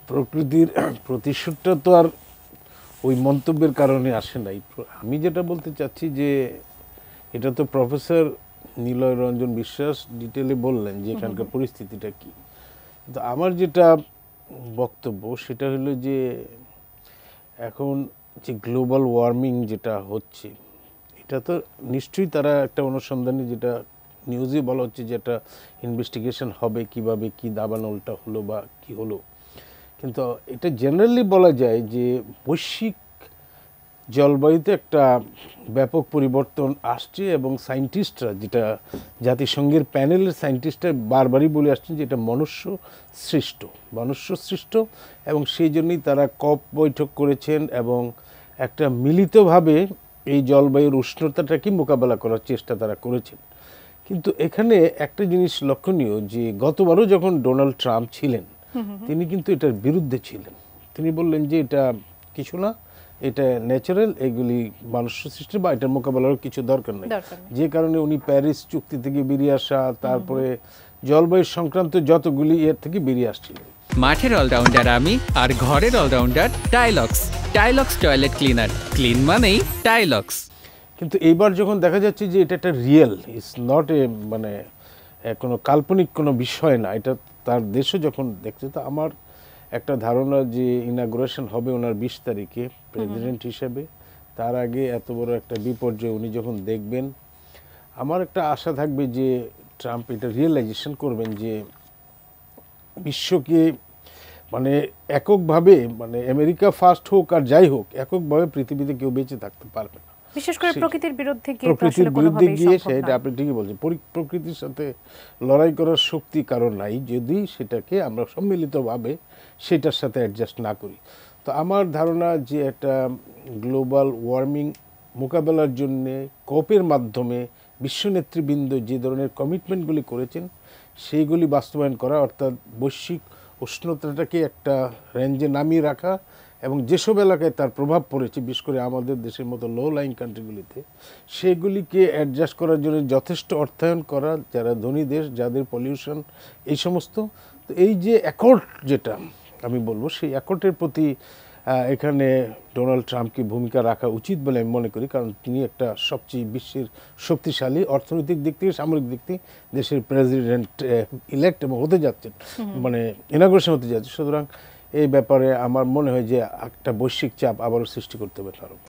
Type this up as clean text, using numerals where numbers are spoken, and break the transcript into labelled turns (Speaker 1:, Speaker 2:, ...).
Speaker 1: প্রকৃতির প্রতিশোধটা তো আর ওই মন্তব্যের কারণে আসে নাই। আমি যেটা বলতে চাচ্ছি যে এটা তো প্রফেসর নিলয় রঞ্জন বিশ্বাস ডিটেলে বললেন যে এখানকার পরিস্থিতিটা কি। তো আমার যেটা বক্তব্য সেটা হলো যে এখন যে গ্লোবাল ওয়ার্মিং যেটা হচ্ছে এটা তো নিশ্চয়ই তারা একটা অনুসন্ধানে, যেটা নিউজে বলা হচ্ছে যে একটা ইনভেস্টিগেশন হবে কিভাবে কি দাবানলটা হলো বা কি হলো, কিন্তু এটা জেনারেলি বলা যায় যে বৈশ্বিক জলবায়ুতে একটা ব্যাপক পরিবর্তন আসছে এবং সায়েন্টিস্টরা, যেটা জাতিসংঘের প্যানেলের সায়েন্টিস্টরা বারবারই বলে আসছেন যে এটা মনুষ্য সৃষ্ট এবং সেই জন্যই তারা কপ বৈঠক করেছেন এবং একটা মিলিতভাবে এই জলবায়ুর উষ্ণতাটাকে মোকাবেলা করার চেষ্টা তারা করেছেন। কিন্তু এখানে একটা জিনিস লক্ষণীয় যে গতবারও যখন ডোনাল্ড ট্রাম্প ছিলেন তিনি কিন্তু এটার বিরুদ্ধে ছিলেন। তিনি বললেন যে এটা কিছু না, এটা ন্যাচারাল, এগুলি মানুষ সৃষ্টি বা এটার মোকাবেলারও কিছু দরকার নেই। যে কারণে উনি প্যারিস চুক্তি থেকে বেরিয়ে আসা, তারপরে জলবায়ু সংক্রান্ত যতগুলি এর থেকে বেরিয়ে আসছিলেন।
Speaker 2: মাঠের অলরাউন্ডার আমি, আর ঘরের allrounder Tilex. Tilex toilet cleaner, clean মানেই টাইলক্স।
Speaker 1: কিন্তু এইবার যখন দেখা যাচ্ছে যে এটা একটা রিয়েল, ইটস নট এ মানে কোনো কাল্পনিক কোনো বিষয় না, এটা তার দেশে যখন দেখছে, তো আমার একটা ধারণা যে ইনাগুরেশন হবে ওনার 20 তারিখে প্রেসিডেন্ট হিসেবে, তার আগে এত বড় একটা বিপর্যয় উনি যখন দেখবেন, আমার একটা আশা থাকবে যে ট্রাম্প এটা রিয়েলাইজেশন করবেন যে বিশ্বকে মানে এককভাবে, মানে আমেরিকা ফার্স্ট হোক আর যাই হোক, এককভাবে পৃথিবীতে কেউ বেঁচে থাকতে পারবে না।
Speaker 3: বিশেষ করে প্রকৃতির বিরুদ্ধে
Speaker 1: গিয়ে সেটা আপনি ঠিকই বলছেন, প্রকৃতির সাথে লড়াই করার শক্তি কারণ নাই যদি সেটাকে আমরা সম্মিলিতভাবে সেটার সাথে অ্যাডজাস্ট না করি। তো আমার ধারণা যে একটা গ্লোবাল ওয়ার্মিং মোকাবেলার জন্যে কোপের মাধ্যমে বিশ্ব নেতৃবৃন্দ যে ধরনের কমিটমেন্টগুলি করেছেন সেইগুলি বাস্তবায়ন করা, অর্থাৎ বৈশ্বিক উষ্ণতাটাকে একটা রেঞ্জে নামিয়ে রাখা এবং যেসব এলাকায় তার প্রভাব পড়েছে, বিশেষ করে আমাদের দেশের মতো লো লাইং কান্ট্রিগুলিতে, সেগুলিকে অ্যাডজাস্ট করার জন্য যথেষ্ট অর্থায়ন করা, যারা ধনী দেশ, যাদের পলিউশন এই সমস্ত। তো এই যে অ্যাকর্ড, যেটা আমি বলবো, সেই অ্যাকর্ডের প্রতি এখানে ডোনাল্ড ট্রাম্পকে ভূমিকা রাখা উচিত বলে আমি মনে করি, কারণ তিনি একটা সবচেয়ে বিশ্বের শক্তিশালী অর্থনৈতিক দিক থেকে, সামরিক দিক থেকে দেশের প্রেসিডেন্ট ইলেক্ট এবং হতে যাচ্ছেন, মানে ইনাগুরেশন হতে যাচ্ছে। সুতরাং এই ব্যাপারে আমার মনে হয় যে একটা বৈশ্বিক চাপ আবারও সৃষ্টি করতে হবে তার উপর।